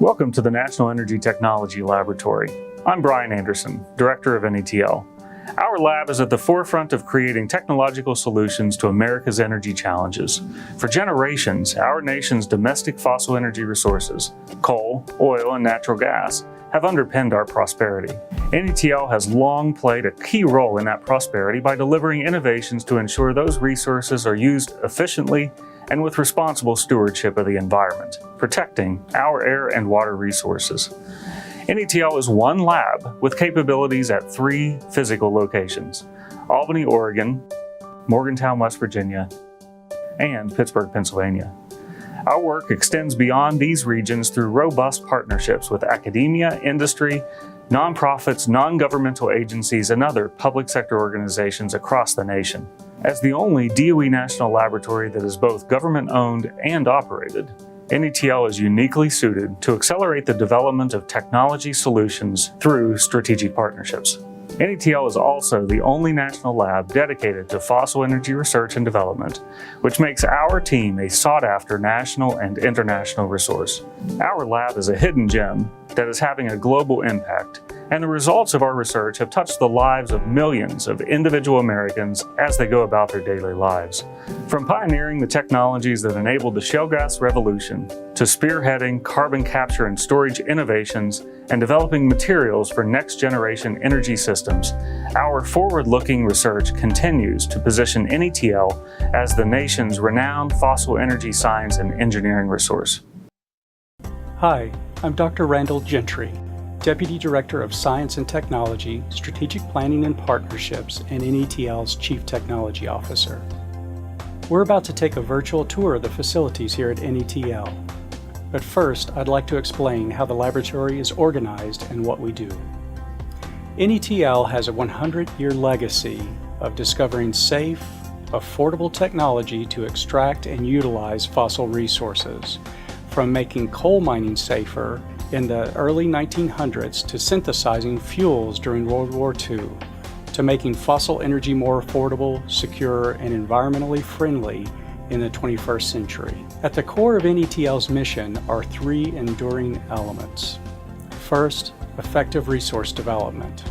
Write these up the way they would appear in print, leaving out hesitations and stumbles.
Welcome to the National Energy Technology Laboratory. I'm Brian Anderson, Director of NETL. Our lab is at the forefront of creating technological solutions to America's energy challenges. For generations, our nation's domestic fossil energy resources, coal, oil, and natural gas, have underpinned our prosperity. NETL has long played a key role in that prosperity by delivering innovations to ensure those resources are used efficiently and with responsible stewardship of the environment, protecting our air and water resources. NETL is one lab with capabilities at 3 physical locations: Albany, Oregon, Morgantown, West Virginia, and Pittsburgh, Pennsylvania. Our work extends beyond these regions through robust partnerships with academia, industry, nonprofits, non-governmental agencies, and other public sector organizations across the nation. As the only DOE national laboratory that is both government-owned and operated, NETL is uniquely suited to accelerate the development of technology solutions through strategic partnerships. NETL is also the only national lab dedicated to fossil energy research and development, which makes our team a sought-after national and international resource. Our lab is a hidden gem that is having a global impact, and the results of our research have touched the lives of millions of individual Americans as they go about their daily lives. From pioneering the technologies that enabled the shale gas revolution, to spearheading carbon capture and storage innovations, and developing materials for next-generation energy systems, our forward-looking research continues to position NETL as the nation's renowned fossil energy science and engineering resource. Hi, I'm Dr. Randall Gentry, Deputy Director of Science and Technology, Strategic Planning and Partnerships, and NETL's Chief Technology Officer. We're about to take a virtual tour of the facilities here at NETL. But first, I'd like to explain how the laboratory is organized and what we do. NETL has a 100-year legacy of discovering safe, affordable technology to extract and utilize fossil resources, from making coal mining safer in the early 1900s to synthesizing fuels during World War II, to making fossil energy more affordable, secure, and environmentally friendly in the 21st century. At the core of NETL's mission are 3 enduring elements. First, effective resource development.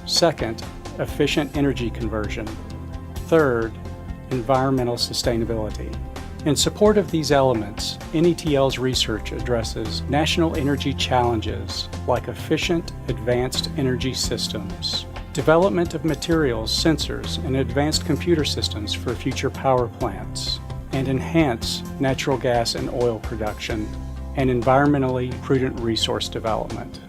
Second, efficient energy conversion. Third, environmental sustainability. In support of these elements, NETL's research addresses national energy challenges like efficient, advanced energy systems, development of materials, sensors, and advanced computer systems for future power plants, and enhance natural gas and oil production, and environmentally prudent resource development,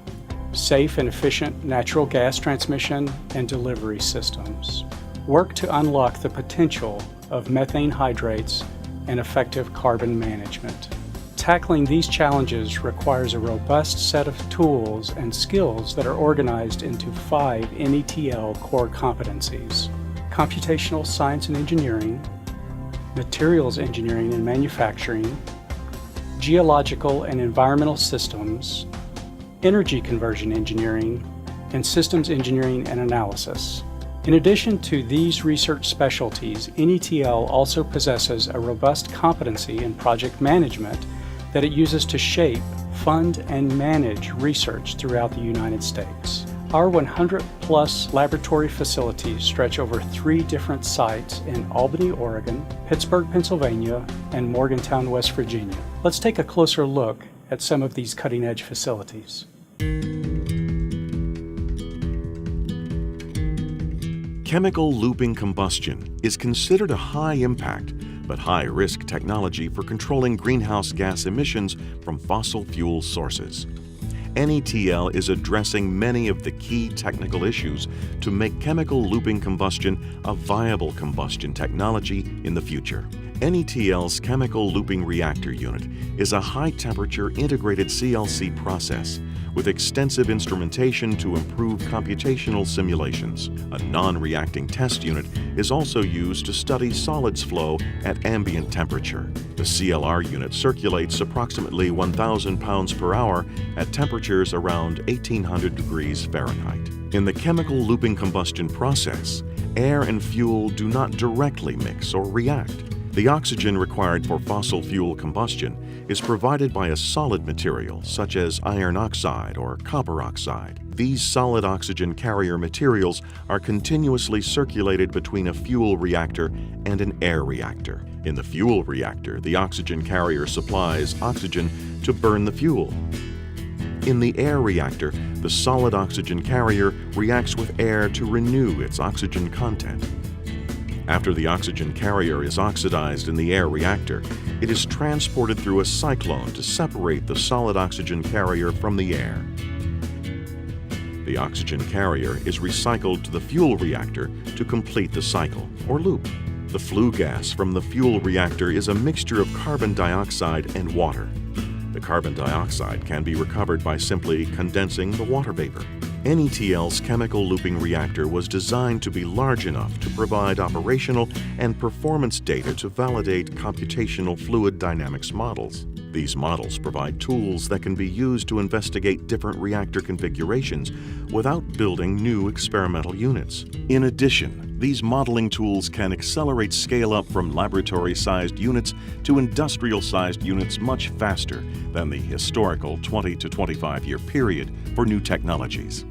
safe and efficient natural gas transmission and delivery systems, work to unlock the potential of methane hydrates, and effective carbon management. Tackling these challenges requires a robust set of tools and skills that are organized into 5 NETL core competencies: computational science and engineering, materials engineering and manufacturing, geological and environmental systems, energy conversion engineering, and systems engineering and analysis. In addition to these research specialties, NETL also possesses a robust competency in project management that it uses to shape, fund, and manage research throughout the United States. Our 100-plus laboratory facilities stretch over 3 different sites in Albany, Oregon, Pittsburgh, Pennsylvania, and Morgantown, West Virginia. Let's take a closer look at some of these cutting-edge facilities. Chemical looping combustion is considered a high-impact but high-risk technology for controlling greenhouse gas emissions from fossil fuel sources. NETL is addressing many of the key technical issues to make chemical looping combustion a viable combustion technology in the future. NETL's chemical looping reactor unit is a high-temperature integrated CLC process with extensive instrumentation to improve computational simulations. A non-reacting test unit is also used to study solids flow at ambient temperature. The CLR unit circulates approximately 1,000 pounds per hour at temperatures around 1,800 degrees Fahrenheit. In the chemical looping combustion process, air and fuel do not directly mix or react. The oxygen required for fossil fuel combustion is provided by a solid material such as iron oxide or copper oxide. These solid oxygen carrier materials are continuously circulated between a fuel reactor and an air reactor. In the fuel reactor, the oxygen carrier supplies oxygen to burn the fuel. In the air reactor, the solid oxygen carrier reacts with air to renew its oxygen content. After the oxygen carrier is oxidized in the air reactor, it is transported through a cyclone to separate the solid oxygen carrier from the air. The oxygen carrier is recycled to the fuel reactor to complete the cycle, or loop. The flue gas from the fuel reactor is a mixture of carbon dioxide and water. The carbon dioxide can be recovered by simply condensing the water vapor. NETL's chemical looping reactor was designed to be large enough to provide operational and performance data to validate computational fluid dynamics models. These models provide tools that can be used to investigate different reactor configurations without building new experimental units. In addition, these modeling tools can accelerate scale-up from laboratory-sized units to industrial-sized units much faster than the historical 20 to 25-year period for new technologies.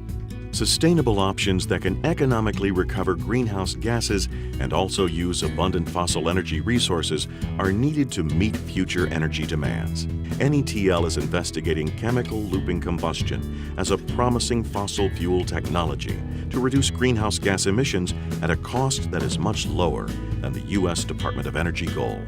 Sustainable options that can economically recover greenhouse gases and also use abundant fossil energy resources are needed to meet future energy demands. NETL is investigating chemical looping combustion as a promising fossil fuel technology to reduce greenhouse gas emissions at a cost that is much lower than the U.S. Department of Energy goal.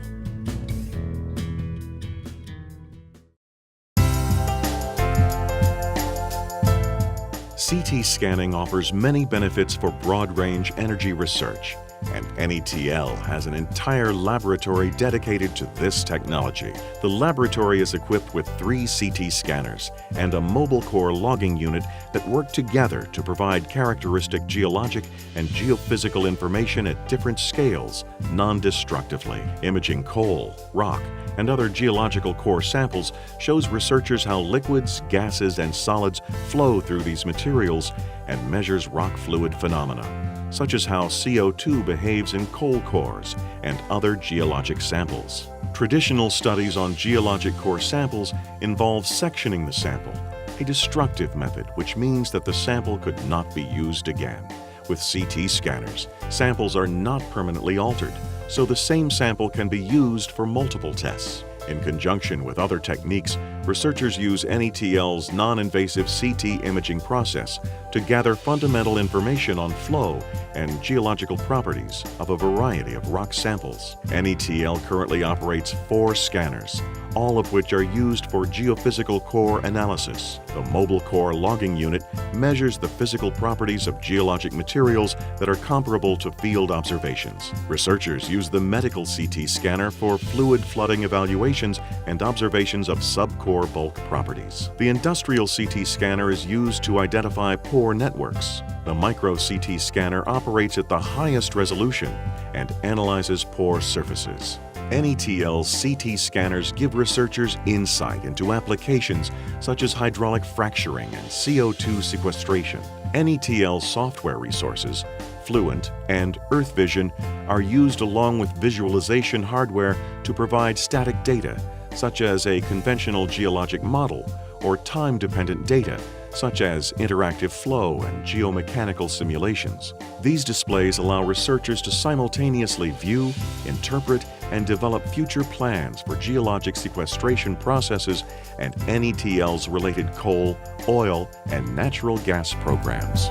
CT scanning offers many benefits for broad-range energy research, and NETL has an entire laboratory dedicated to this technology. The laboratory is equipped with 3 CT scanners and a mobile core logging unit that work together to provide characteristic geologic and geophysical information at different scales, non-destructively. Imaging coal, rock, and other geological core samples shows researchers how liquids, gases, and solids flow through these materials and measures rock fluid phenomena, such as how CO2 behaves in coal cores and other geologic samples. Traditional studies on geologic core samples involve sectioning the sample, a destructive method which means that the sample could not be used again. With CT scanners, samples are not permanently altered, so the same sample can be used for multiple tests. In conjunction with other techniques, researchers use NETL's non-invasive CT imaging process to gather fundamental information on flow and geological properties of a variety of rock samples. NETL currently operates 4 scanners, all of which are used for geophysical core analysis. The mobile core logging unit measures the physical properties of geologic materials that are comparable to field observations. Researchers use the medical CT scanner for fluid flooding evaluations and observations of subcore bulk properties. The industrial CT scanner is used to identify pore networks. The micro CT scanner operates at the highest resolution and analyzes pore surfaces. NETL's CT scanners give researchers insight into applications such as hydraulic fracturing and CO2 sequestration. NETL software resources, Fluent and Earth Vision, are used along with visualization hardware to provide static data, such as a conventional geologic model, or time-dependent data, such as interactive flow and geomechanical simulations. These displays allow researchers to simultaneously view, interpret, and develop future plans for geologic sequestration processes and NETL's related coal, oil, and natural gas programs.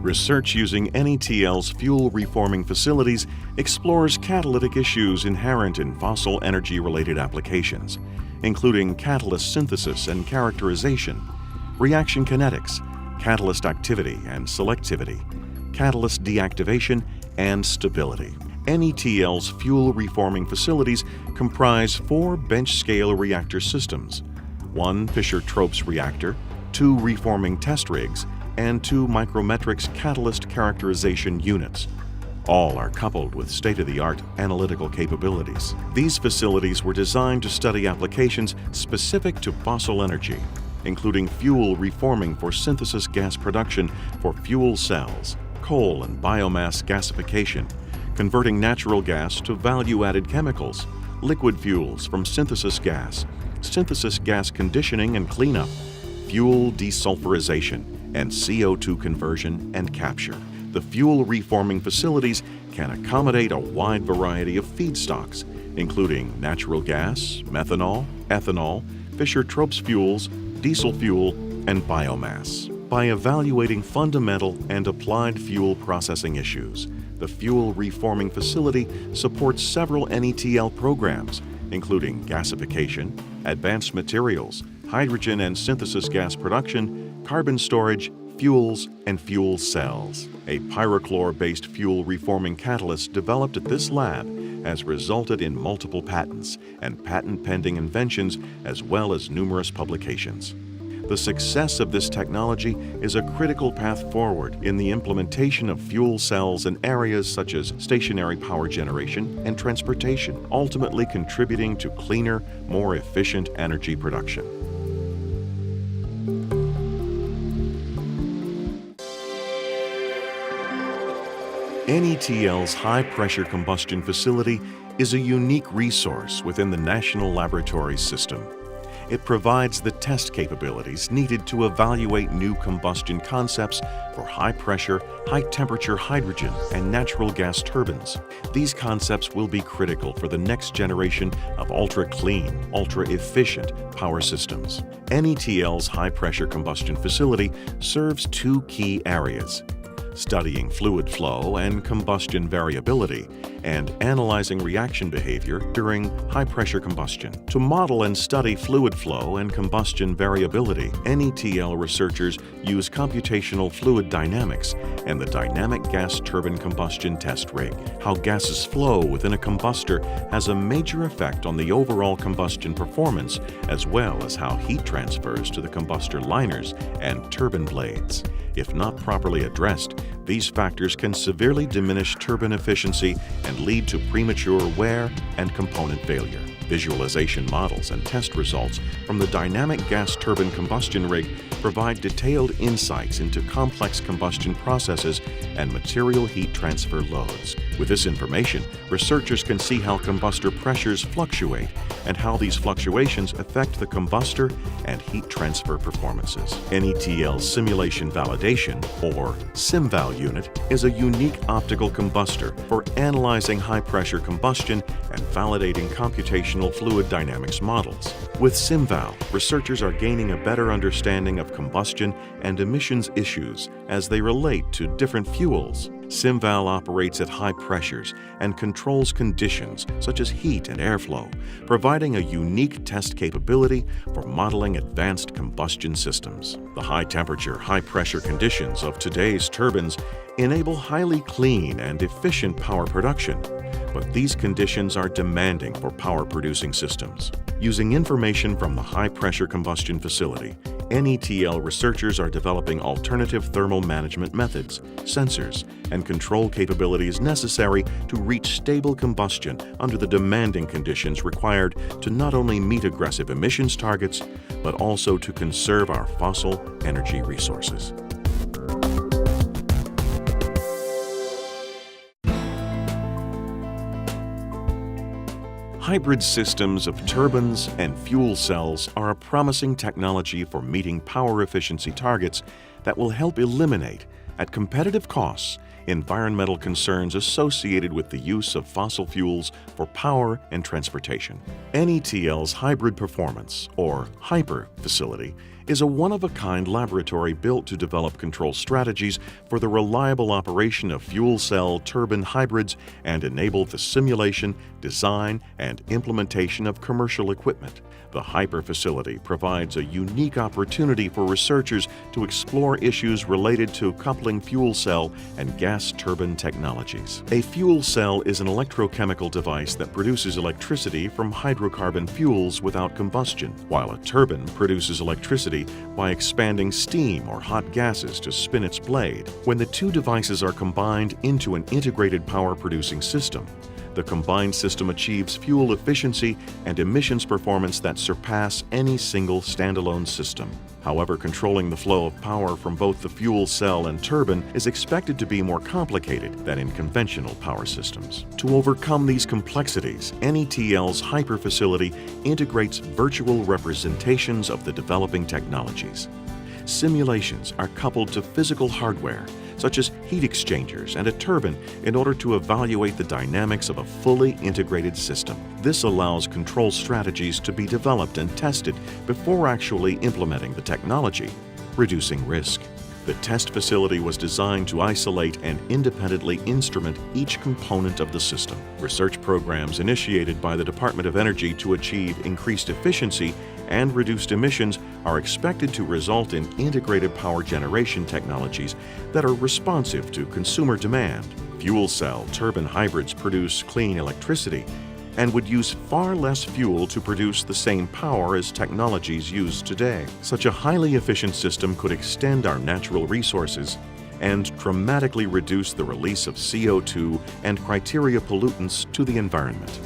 Research using NETL's fuel reforming facilities explores catalytic issues inherent in fossil energy-related applications, including catalyst synthesis and characterization, reaction kinetics, catalyst activity and selectivity, catalyst deactivation, and stability. NETL's fuel reforming facilities comprise 4 bench-scale reactor systems, 1 Fischer-Tropsch reactor, 2 reforming test rigs, and 2 micrometrics catalyst characterization units. All are coupled with state-of-the-art analytical capabilities. These facilities were designed to study applications specific to fossil energy. including fuel reforming for synthesis gas production for fuel cells, coal and biomass gasification, converting natural gas to value-added chemicals, liquid fuels from synthesis gas conditioning and cleanup, fuel desulfurization, and CO2 conversion and capture. The fuel reforming facilities can accommodate a wide variety of feedstocks, including natural gas, methanol, ethanol, Fischer-Tropsch fuels, diesel fuel, and biomass. By evaluating fundamental and applied fuel processing issues, the fuel reforming facility supports several NETL programs, including gasification, advanced materials, hydrogen and synthesis gas production, carbon storage, fuels, and fuel cells. A pyrochlore-based fuel reforming catalyst developed at this lab has resulted in multiple patents and patent-pending inventions as well as numerous publications. The success of this technology is a critical path forward in the implementation of fuel cells in areas such as stationary power generation and transportation, ultimately contributing to cleaner, more efficient energy production. NETL's high-pressure combustion facility is a unique resource within the National Laboratories System. It provides the test capabilities needed to evaluate new combustion concepts for high-pressure, high-temperature hydrogen and natural gas turbines. These concepts will be critical for the next generation of ultra-clean, ultra-efficient power systems. NETL's high-pressure combustion facility serves two key areas: studying fluid flow and combustion variability, and analyzing reaction behavior during high-pressure combustion. To model and study fluid flow and combustion variability, NETL researchers use computational fluid dynamics and the dynamic gas turbine combustion test rig. How gases flow within a combustor has a major effect on the overall combustion performance, as well as how heat transfers to the combustor liners and turbine blades. If not properly addressed, these factors can severely diminish turbine efficiency and lead to premature wear and component failure. Visualization models and test results from the dynamic gas turbine combustion rig provide detailed insights into complex combustion processes and material heat transfer loads. With this information, researchers can see how combustor pressures fluctuate and how these fluctuations affect the combustor and heat transfer performances. NETL's Simulation Validation, or SimVal unit, is a unique optical combustor for analyzing high-pressure combustion and validating computational fluid dynamics models. With SimVal, researchers are gaining a better understanding of combustion and emissions issues as they relate to different fuels. SimVal operates at high pressures and controls conditions such as heat and airflow, providing a unique test capability for modeling advanced combustion systems. The high-temperature, high-pressure conditions of today's turbines enable highly clean and efficient power production, but these conditions are demanding for power-producing systems. Using information from the high-pressure combustion facility, NETL researchers are developing alternative thermal management methods, sensors, and control capabilities necessary to reach stable combustion under the demanding conditions required to not only meet aggressive emissions targets, but also to conserve our fossil energy resources. Hybrid systems of turbines and fuel cells are a promising technology for meeting power efficiency targets that will help eliminate, at competitive costs, environmental concerns associated with the use of fossil fuels for power and transportation. NETL's Hybrid Performance, or HYPER, facility is a one-of-a-kind laboratory built to develop control strategies for the reliable operation of fuel cell turbine hybrids and enable the simulation, design, and implementation of commercial equipment. The HYPER facility provides a unique opportunity for researchers to explore issues related to coupling fuel cell and gas turbine technologies. A fuel cell is an electrochemical device that produces electricity from hydrocarbon fuels without combustion, while a turbine produces electricity by expanding steam or hot gases to spin its blade. When the two devices are combined into an integrated power-producing system, the combined system achieves fuel efficiency and emissions performance that surpass any single standalone system. However, controlling the flow of power from both the fuel cell and turbine is expected to be more complicated than in conventional power systems. To overcome these complexities, NETL's Hyper facility integrates virtual representations of the developing technologies. Simulations are coupled to physical hardware, such as heat exchangers and a turbine, in order to evaluate the dynamics of a fully integrated system. This allows control strategies to be developed and tested before actually implementing the technology, reducing risk. The test facility was designed to isolate and independently instrument each component of the system. Research programs initiated by the Department of Energy to achieve increased efficiency and reduced emissions are expected to result in integrated power generation technologies that are responsive to consumer demand. Fuel cell turbine hybrids produce clean electricity and would use far less fuel to produce the same power as technologies used today. Such a highly efficient system could extend our natural resources and dramatically reduce the release of CO2 and criteria pollutants to the environment.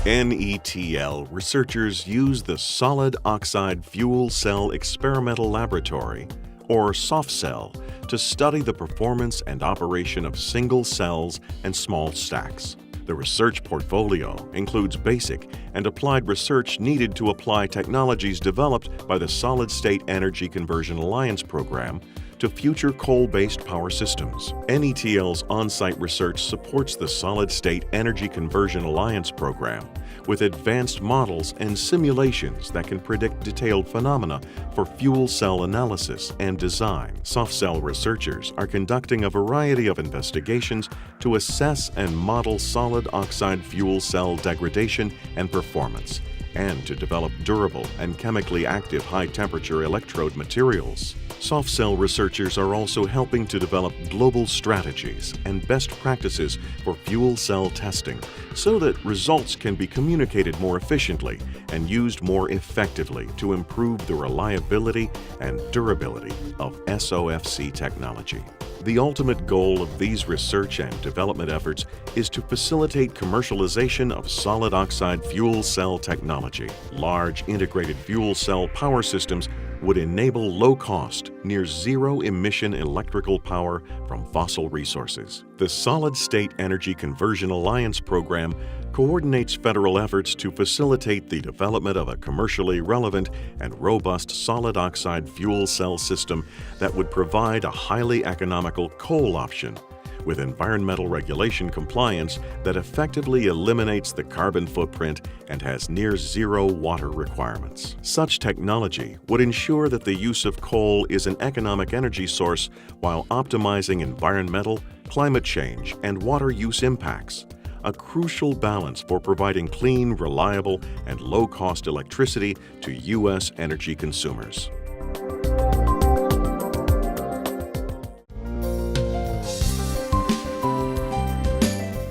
NETL researchers use the Solid Oxide Fuel Cell Experimental Laboratory, or SOFCEL, to study the performance and operation of single cells and small stacks. The research portfolio includes basic and applied research needed to apply technologies developed by the Solid State Energy Conversion Alliance program to future coal-based power systems. NETL's on-site research supports the Solid State Energy Conversion Alliance program with advanced models and simulations that can predict detailed phenomena for fuel cell analysis and design. SOFCEL researchers are conducting a variety of investigations to assess and model solid oxide fuel cell degradation and performance, and to develop durable and chemically active high-temperature electrode materials. SOFCEL researchers are also helping to develop global strategies and best practices for fuel cell testing so that results can be communicated more efficiently and used more effectively to improve the reliability and durability of SOFC technology. The ultimate goal of these research and development efforts is to facilitate commercialization of solid oxide fuel cell technology. Large integrated fuel cell power systems would enable low-cost, near-zero-emission electrical power from fossil resources. The Solid State Energy Conversion Alliance program coordinates federal efforts to facilitate the development of a commercially relevant and robust solid oxide fuel cell system that would provide a highly economical coal option with environmental regulation compliance that effectively eliminates the carbon footprint and has near-zero water requirements. Such technology would ensure that the use of coal is an economic energy source while optimizing environmental, climate change, and water use impacts, a crucial balance for providing clean, reliable, and low-cost electricity to U.S. energy consumers.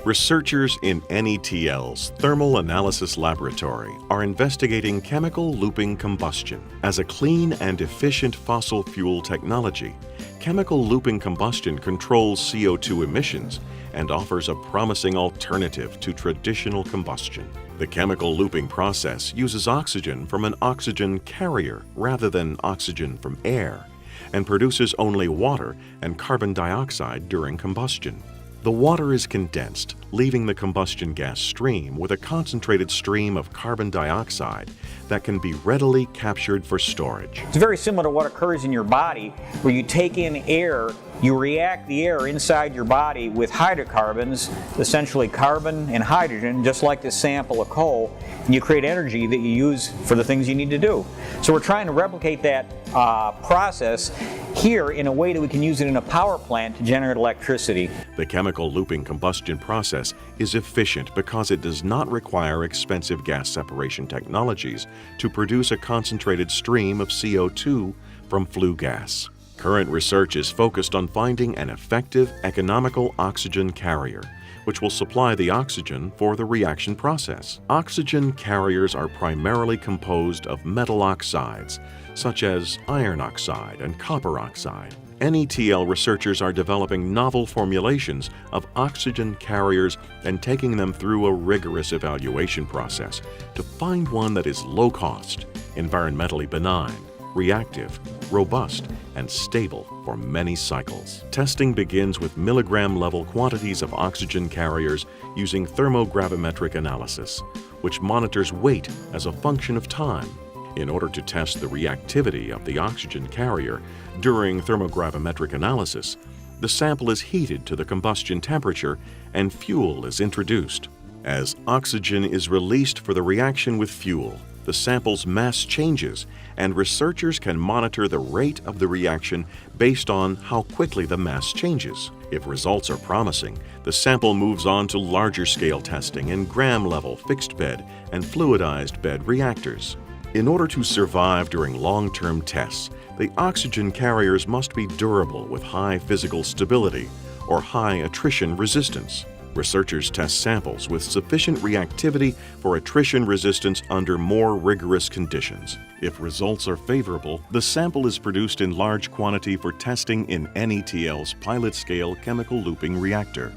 Researchers in NETL's Thermal Analysis Laboratory are investigating chemical looping combustion. As a clean and efficient fossil fuel technology, chemical looping combustion controls CO2 emissions and offers a promising alternative to traditional combustion. The chemical looping process uses oxygen from an oxygen carrier rather than oxygen from air, and produces only water and carbon dioxide during combustion. The water is condensed, leaving the combustion gas stream with a concentrated stream of carbon dioxide that can be readily captured for storage. It's very similar to what occurs in your body, where you take in air, you react the air inside your body with hydrocarbons, essentially carbon and hydrogen, just like this sample of coal, and you create energy that you use for the things you need to do. So we're trying to replicate that process here in a way that we can use it in a power plant to generate electricity. The chemical looping combustion process is efficient because it does not require expensive gas separation technologies to produce a concentrated stream of CO2 from flue gas. Current research is focused on finding an effective, economical oxygen carrier, which will supply the oxygen for the reaction process. Oxygen carriers are primarily composed of metal oxides, such as iron oxide and copper oxide. NETL researchers are developing novel formulations of oxygen carriers and taking them through a rigorous evaluation process to find one that is low cost, environmentally benign, reactive, robust, and stable for many cycles. Testing begins with milligram-level quantities of oxygen carriers using thermogravimetric analysis, which monitors weight as a function of time. In order to test the reactivity of the oxygen carrier during thermogravimetric analysis, the sample is heated to the combustion temperature and fuel is introduced. As oxygen is released for the reaction with fuel, the sample's mass changes, and researchers can monitor the rate of the reaction based on how quickly the mass changes. If results are promising, the sample moves on to larger scale testing in gram-level fixed bed and fluidized bed reactors. In order to survive during long-term tests, the oxygen carriers must be durable with high physical stability or high attrition resistance. Researchers test samples with sufficient reactivity for attrition resistance under more rigorous conditions. If results are favorable, the sample is produced in large quantity for testing in NETL's pilot-scale chemical looping reactor.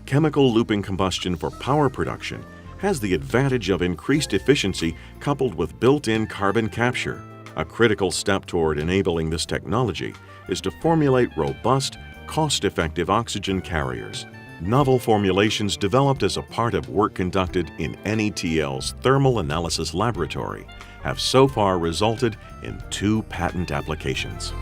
Chemical looping combustion for power production has the advantage of increased efficiency coupled with built-in carbon capture. A critical step toward enabling this technology is to formulate robust, cost-effective oxygen carriers. Novel formulations developed as a part of work conducted in NETL's Thermal Analysis Laboratory have so far resulted in 2 patent applications.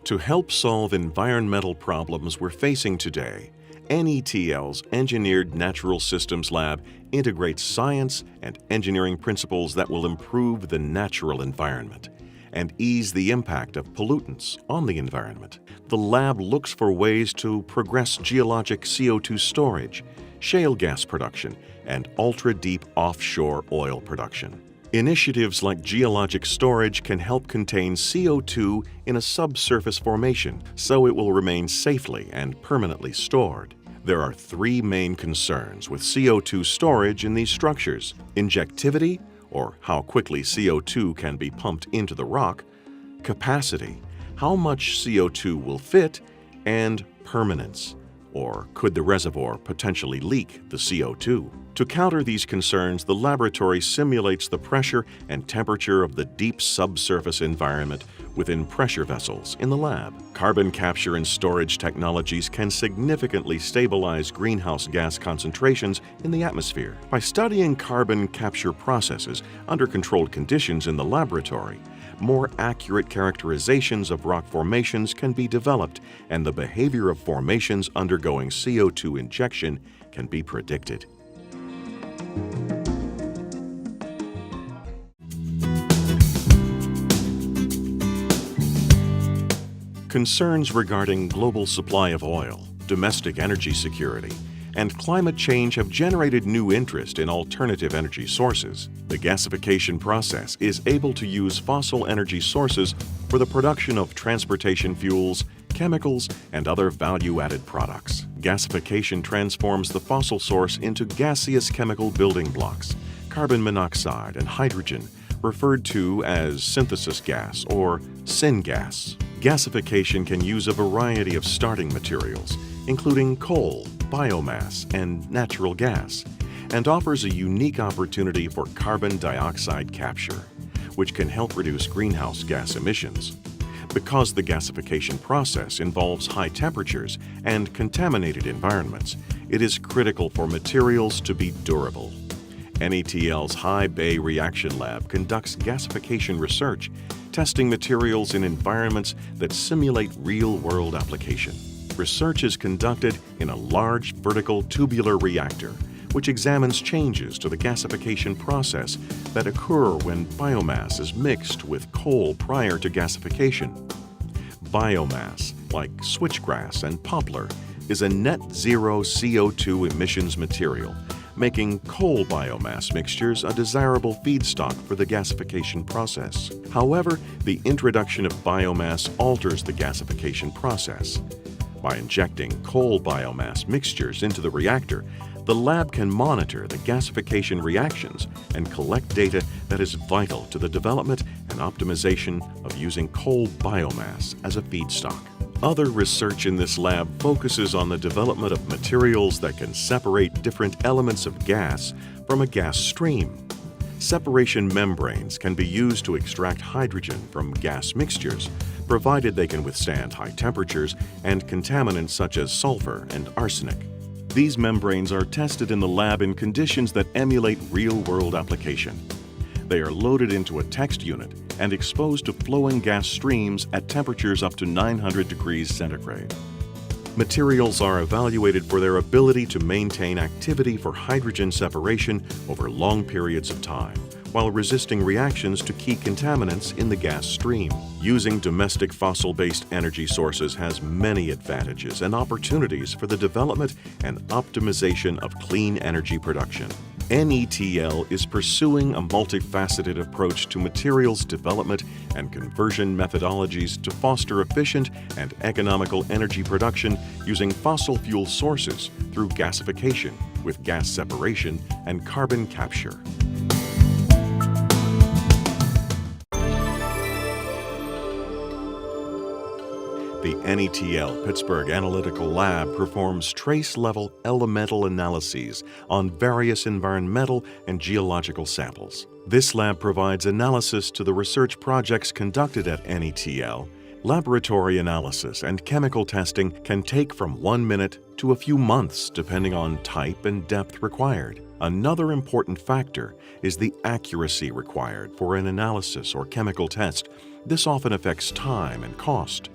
To help solve environmental problems we're facing today, NETL's Engineered Natural Systems Lab integrates science and engineering principles that will improve the natural environment and ease the impact of pollutants on the environment. The lab looks for ways to progress geologic CO2 storage, shale gas production, and ultra-deep offshore oil production. Initiatives like geologic storage can help contain CO2 in a subsurface formation so it will remain safely and permanently stored. There are 3 main concerns with CO2 storage in these structures: injectivity, or how quickly CO2 can be pumped into the rock; capacity, how much CO2 will fit; and permanence, or could the reservoir potentially leak the CO2? To counter these concerns, the laboratory simulates the pressure and temperature of the deep subsurface environment within pressure vessels in the lab. Carbon capture and storage technologies can significantly stabilize greenhouse gas concentrations in the atmosphere. By studying carbon capture processes under controlled conditions in the laboratory, more accurate characterizations of rock formations can be developed, and the behavior of formations undergoing CO2 injection can be predicted. Concerns regarding global supply of oil, domestic energy security, and climate change have generated new interest in alternative energy sources. The gasification process is able to use fossil energy sources for the production of transportation fuels, chemicals, and other value-added products. Gasification transforms the fossil source into gaseous chemical building blocks, carbon monoxide and hydrogen, referred to as synthesis gas or syngas. Gasification can use a variety of starting materials, including coal, biomass, and natural gas, and offers a unique opportunity for carbon dioxide capture, which can help reduce greenhouse gas emissions. Because the gasification process involves high temperatures and contaminated environments, it is critical for materials to be durable. NETL's High Bay Reaction Lab conducts gasification research, testing materials in environments that simulate real-world application. Research is conducted in a large vertical tubular reactor, which examines changes to the gasification process that occur when biomass is mixed with coal prior to gasification. Biomass, like switchgrass and poplar, is a net zero CO2 emissions material, making coal biomass mixtures a desirable feedstock for the gasification process. However, the introduction of biomass alters the gasification process. By injecting coal biomass mixtures into the reactor, The lab can monitor the gasification reactions and collect data that is vital to the development and optimization of using coal biomass as a feedstock. Other research in this lab focuses on the development of materials that can separate different elements of gas from a gas stream. Separation membranes can be used to extract hydrogen from gas mixtures, provided they can withstand high temperatures and contaminants such as sulfur and arsenic. These membranes are tested in the lab in conditions that emulate real-world application. They are loaded into a test unit and exposed to flowing gas streams at temperatures up to 900 degrees centigrade. Materials are evaluated for their ability to maintain activity for hydrogen separation over long periods of time, while resisting reactions to key contaminants in the gas stream. Using domestic fossil-based energy sources has many advantages and opportunities for the development and optimization of clean energy production. NETL is pursuing a multifaceted approach to materials development and conversion methodologies to foster efficient and economical energy production using fossil fuel sources through gasification with gas separation and carbon capture. The NETL Pittsburgh Analytical Lab performs trace-level elemental analyses on various environmental and geological samples. This lab provides analysis to the research projects conducted at NETL. Laboratory analysis and chemical testing can take from 1 minute to a few months depending on type and depth required. Another important factor is the accuracy required for an analysis or chemical test. This often affects time and cost.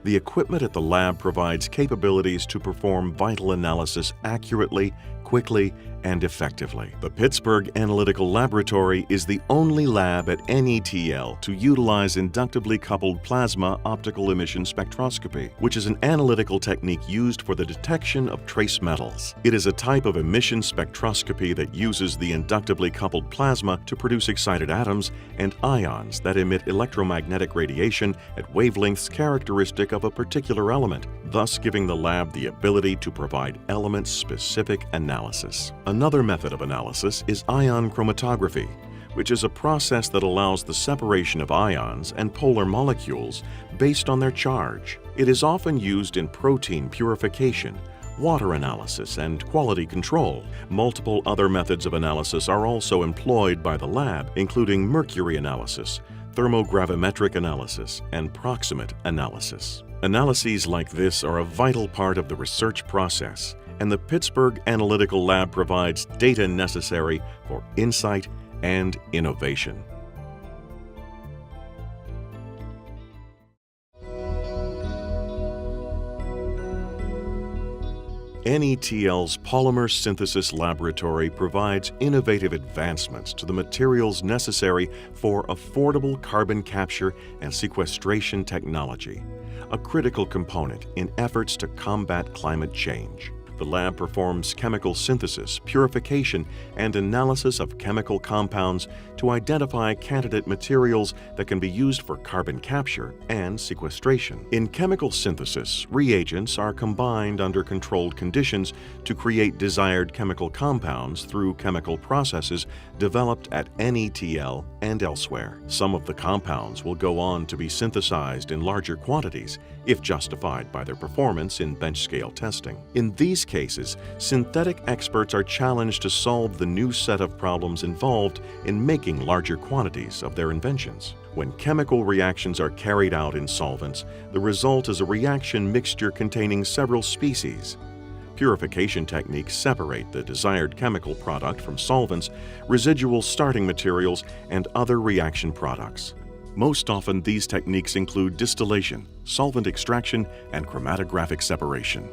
The equipment at the lab provides capabilities to perform vital analysis accurately, quickly, and effectively. The Pittsburgh Analytical Laboratory is the only lab at NETL to utilize inductively coupled plasma optical emission spectroscopy, which is an analytical technique used for the detection of trace metals. It is a type of emission spectroscopy that uses the inductively coupled plasma to produce excited atoms and ions that emit electromagnetic radiation at wavelengths characteristic of a particular element, thus giving the lab the ability to provide element-specific analysis. Another method of analysis is ion chromatography, which is a process that allows the separation of ions and polar molecules based on their charge. It is often used in protein purification, water analysis, and quality control. Multiple other methods of analysis are also employed by the lab, including mercury analysis, thermogravimetric analysis, and proximate analysis. Analyses like this are a vital part of the research process, and the Pittsburgh Analytical Lab provides data necessary for insight and innovation. NETL's Polymer Synthesis Laboratory provides innovative advancements to the materials necessary for affordable carbon capture and sequestration technology, a critical component in efforts to combat climate change. The lab performs chemical synthesis, purification, and analysis of chemical compounds to identify candidate materials that can be used for carbon capture and sequestration. In chemical synthesis, reagents are combined under controlled conditions to create desired chemical compounds through chemical processes developed at NETL and elsewhere. Some of the compounds will go on to be synthesized in larger quantities if justified by their performance in bench-scale testing. In these cases, synthetic experts are challenged to solve the new set of problems involved in making larger quantities of their inventions. When chemical reactions are carried out in solvents, the result is a reaction mixture containing several species. Purification techniques separate the desired chemical product from solvents, residual starting materials, and other reaction products. Most often, these techniques include distillation, solvent extraction, and chromatographic separation.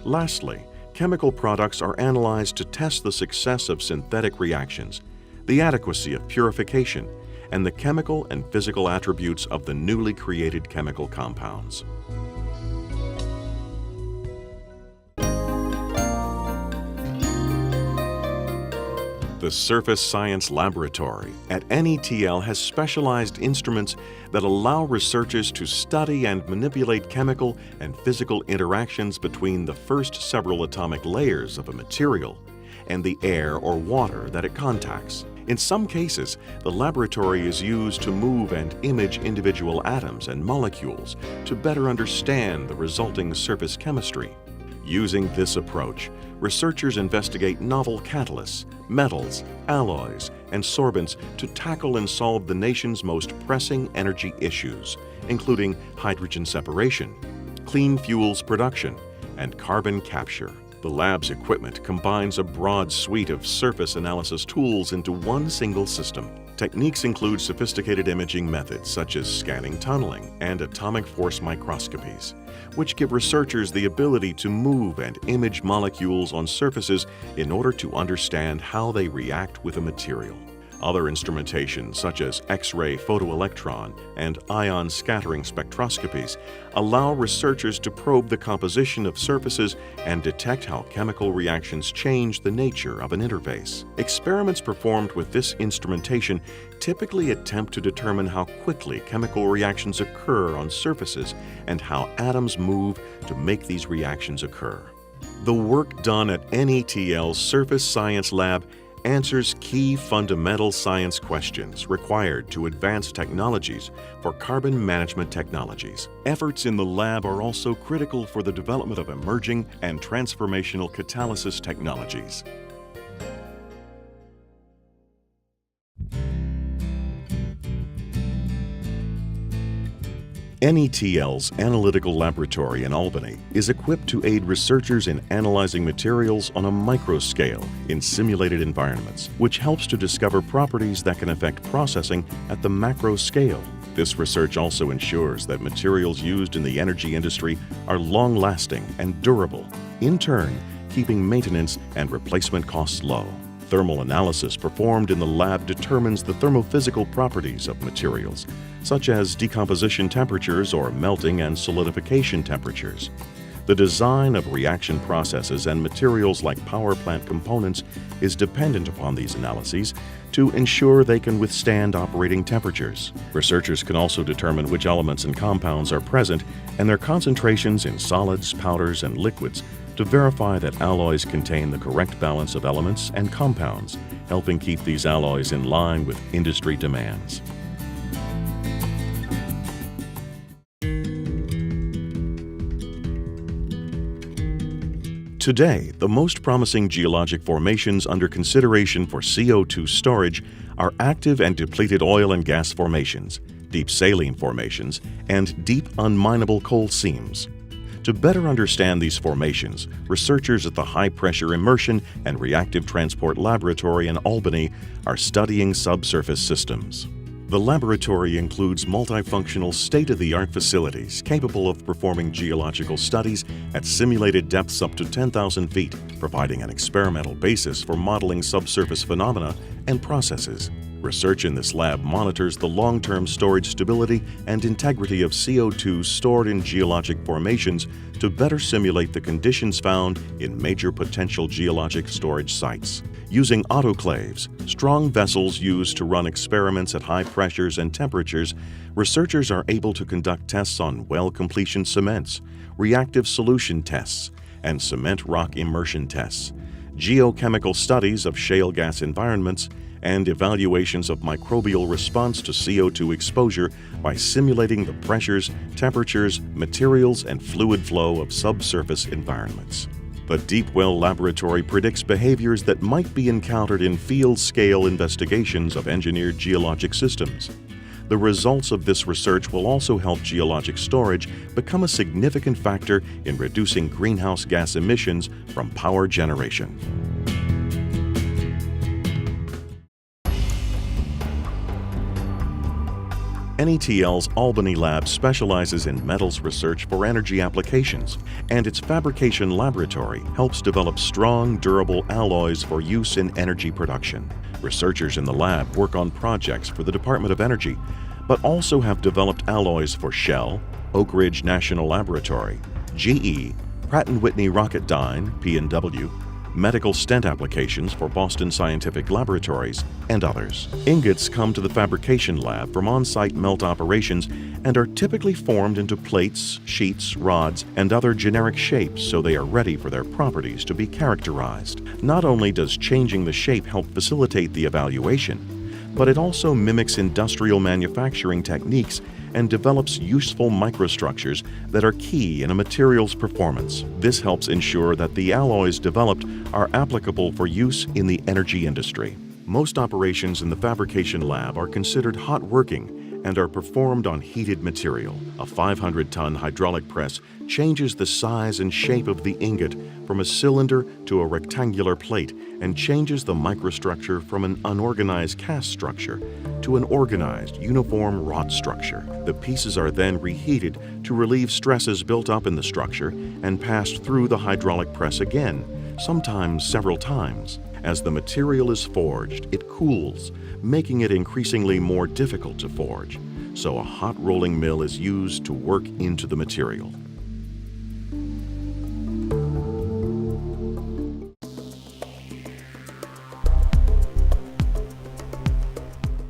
Lastly, chemical products are analyzed to test the success of synthetic reactions, the adequacy of purification, and the chemical and physical attributes of the newly created chemical compounds. The Surface Science Laboratory at NETL has specialized instruments that allow researchers to study and manipulate chemical and physical interactions between the first several atomic layers of a material and the air or water that it contacts. In some cases, the laboratory is used to move and image individual atoms and molecules to better understand the resulting surface chemistry. Using this approach, researchers investigate novel catalysts, metals, alloys, and sorbents to tackle and solve the nation's most pressing energy issues, including hydrogen separation, clean fuels production, and carbon capture. The lab's equipment combines a broad suite of surface analysis tools into one single system. Techniques include sophisticated imaging methods such as scanning tunneling and atomic force microscopies, which give researchers the ability to move and image molecules on surfaces in order to understand how they react with a material. Other instrumentation, such as X-ray photoelectron and ion scattering spectroscopies, allow researchers to probe the composition of surfaces and detect how chemical reactions change the nature of an interface. Experiments performed with this instrumentation typically attempt to determine how quickly chemical reactions occur on surfaces and how atoms move to make these reactions occur. The work done at NETL's Surface Science Lab answers key fundamental science questions required to advance technologies for carbon management technologies. Efforts in the lab are also critical for the development of emerging and transformational catalysis technologies. NETL's Analytical Laboratory in Albany is equipped to aid researchers in analyzing materials on a microscale in simulated environments, which helps to discover properties that can affect processing at the macro scale. This research also ensures that materials used in the energy industry are long-lasting and durable, in turn keeping maintenance and replacement costs low. Thermal analysis performed in the lab determines the thermophysical properties of materials, such as decomposition temperatures or melting and solidification temperatures. The design of reaction processes and materials like power plant components is dependent upon these analyses to ensure they can withstand operating temperatures. Researchers can also determine which elements and compounds are present and their concentrations in solids, powders, and liquids to verify that alloys contain the correct balance of elements and compounds, helping keep these alloys in line with industry demands. Today, the most promising geologic formations under consideration for CO2 storage are active and depleted oil and gas formations, deep saline formations, and deep unminable coal seams. To better understand these formations, researchers at the High Pressure Immersion and Reactive Transport Laboratory in Albany are studying subsurface systems. The laboratory includes multifunctional state-of-the-art facilities capable of performing geological studies at simulated depths up to 10,000 feet, providing an experimental basis for modeling subsurface phenomena and processes. Research in this lab monitors the long-term storage stability and integrity of CO2 stored in geologic formations to better simulate the conditions found in major potential geologic storage sites. Using autoclaves, strong vessels used to run experiments at high pressures and temperatures, researchers are able to conduct tests on well completion cements, reactive solution tests, and cement rock immersion tests, geochemical studies of shale gas environments, and evaluations of microbial response to CO2 exposure by simulating the pressures, temperatures, materials, and fluid flow of subsurface environments. The Deep Well Laboratory predicts behaviors that might be encountered in field-scale investigations of engineered geologic systems. The results of this research will also help geologic storage become a significant factor in reducing greenhouse gas emissions from power generation. NETL's Albany lab specializes in metals research for energy applications, and its fabrication laboratory helps develop strong, durable alloys for use in energy production. Researchers in the lab work on projects for the Department of Energy, but also have developed alloys for Shell, Oak Ridge National Laboratory, GE, Pratt & Whitney Rocketdyne, P&W, medical stent applications for Boston Scientific Laboratories, and others. Ingots come to the fabrication lab from on-site melt operations and are typically formed into plates, sheets, rods, and other generic shapes so they are ready for their properties to be characterized. Not only does changing the shape help facilitate the evaluation, but it also mimics industrial manufacturing techniques and develops useful microstructures that are key in a material's performance. This helps ensure that the alloys developed are applicable for use in the energy industry. Most operations in the fabrication lab are considered hot working and are performed on heated material. A 500-ton hydraulic press changes the size and shape of the ingot from a cylinder to a rectangular plate and changes the microstructure from an unorganized cast structure to an organized, uniform rod structure. The pieces are then reheated to relieve stresses built up in the structure and passed through the hydraulic press again, sometimes several times. As the material is forged, it cools, making it increasingly more difficult to forge, so a hot rolling mill is used to work into the material.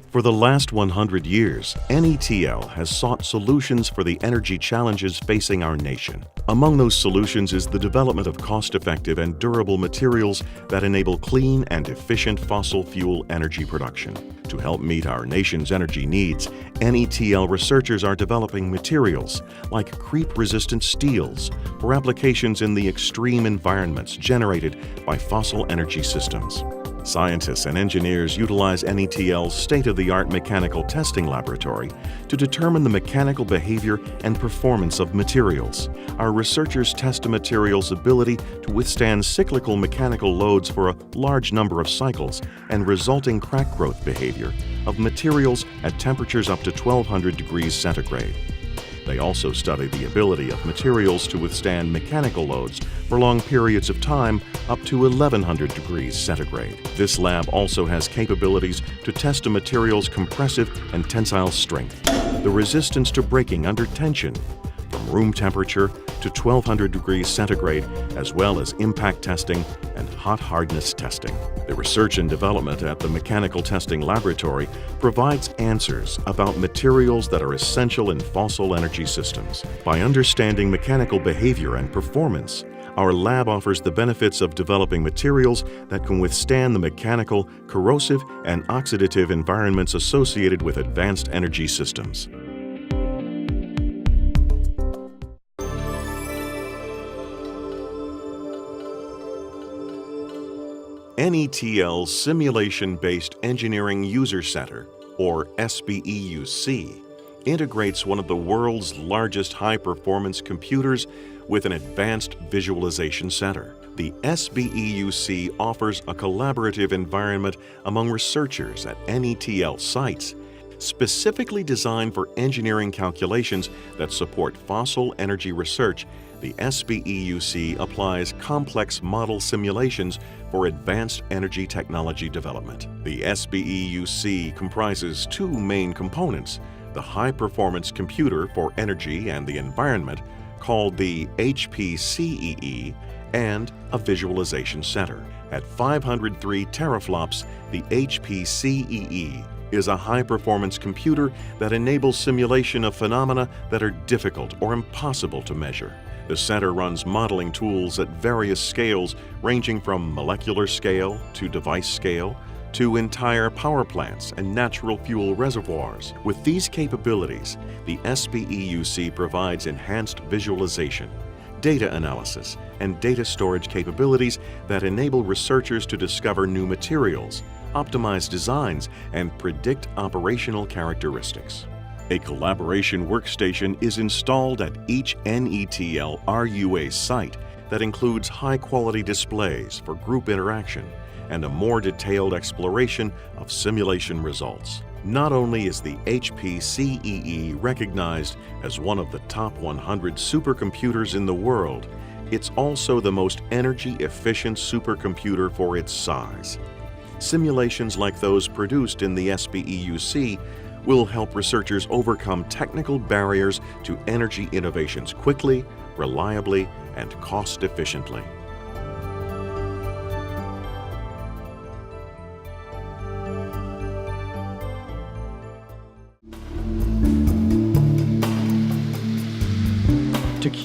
For the last 100 years, NETL has sought solutions for the energy challenges facing our nation. Among those solutions is the development of cost-effective and durable materials that enable clean and efficient fossil fuel energy production. To help meet our nation's energy needs, NETL researchers are developing materials like creep-resistant steels for applications in the extreme environments generated by fossil energy systems. Scientists and engineers utilize NETL's state-of-the-art mechanical testing laboratory to determine the mechanical behavior and performance of materials. Our researchers test a material's ability to withstand cyclical mechanical loads for a large number of cycles and resulting crack growth behavior of materials at temperatures up to 1200 degrees centigrade. They also study the ability of materials to withstand mechanical loads for long periods of time up to 1100 degrees centigrade. This lab also has capabilities to test a material's compressive and tensile strength, the resistance to breaking under tension, from room temperature to 1200 degrees centigrade, as well as impact testing and hot hardness testing. The research and development at the Mechanical Testing Laboratory provides answers about materials that are essential in fossil energy systems. By understanding mechanical behavior and performance, our lab offers the benefits of developing materials that can withstand the mechanical, corrosive, and oxidative environments associated with advanced energy systems. NETL's Simulation-Based Engineering User Center, or SBEUC, integrates one of the world's largest high-performance computers with an advanced visualization center. The SBEUC offers a collaborative environment among researchers at NETL sites, specifically designed for engineering calculations that support fossil energy research. The SBEUC applies complex model simulations for advanced energy technology development. The SBEUC comprises two main components: the high-performance computer for energy and the environment, called the HPCEE, and a visualization center. At 503 teraflops, the HPCEE is a high-performance computer that enables simulation of phenomena that are difficult or impossible to measure. The center runs modeling tools at various scales, ranging from molecular scale to device scale to entire power plants and natural fuel reservoirs. With these capabilities, the SBEUC provides enhanced visualization, data analysis, and data storage capabilities that enable researchers to discover new materials, optimize designs, and predict operational characteristics. A collaboration workstation is installed at each NETL RUA site that includes high-quality displays for group interaction and a more detailed exploration of simulation results. Not only is the HPCEE recognized as one of the top 100 supercomputers in the world, it's also the most energy-efficient supercomputer for its size. Simulations like those produced in the SBEUC will help researchers overcome technical barriers to energy innovations quickly, reliably, and cost-efficiently.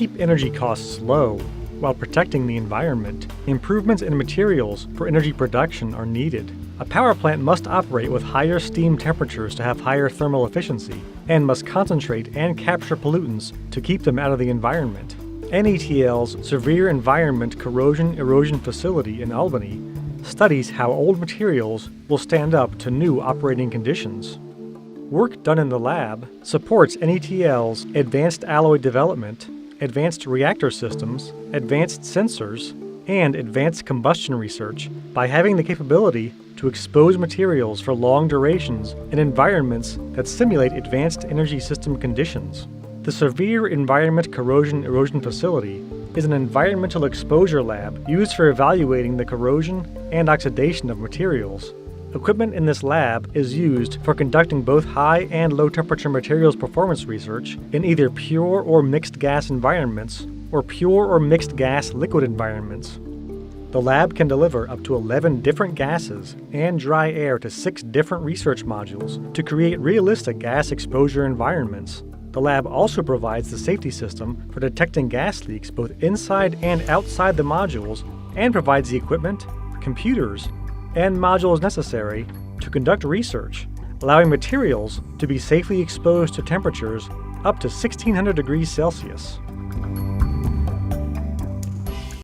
keep energy costs low while protecting the environment, improvements in materials for energy production are needed. A power plant must operate with higher steam temperatures to have higher thermal efficiency, and must concentrate and capture pollutants to keep them out of the environment. NETL's Severe Environment Corrosion Erosion Facility in Albany studies how old materials will stand up to new operating conditions. Work done in the lab supports NETL's advanced alloy development, advanced reactor systems, advanced sensors, and advanced combustion research by having the capability to expose materials for long durations in environments that simulate advanced energy system conditions. The Severe Environment Corrosion Erosion Facility is an environmental exposure lab used for evaluating the corrosion and oxidation of materials. Equipment in this lab is used for conducting both high and low temperature materials performance research in either pure or mixed gas environments or pure or mixed gas liquid environments. The lab can deliver up to 11 different gases and dry air to 6 different research modules to create realistic gas exposure environments. The lab also provides the safety system for detecting gas leaks both inside and outside the modules, and provides the equipment, computers, and modules necessary to conduct research, allowing materials to be safely exposed to temperatures up to 1600 degrees Celsius.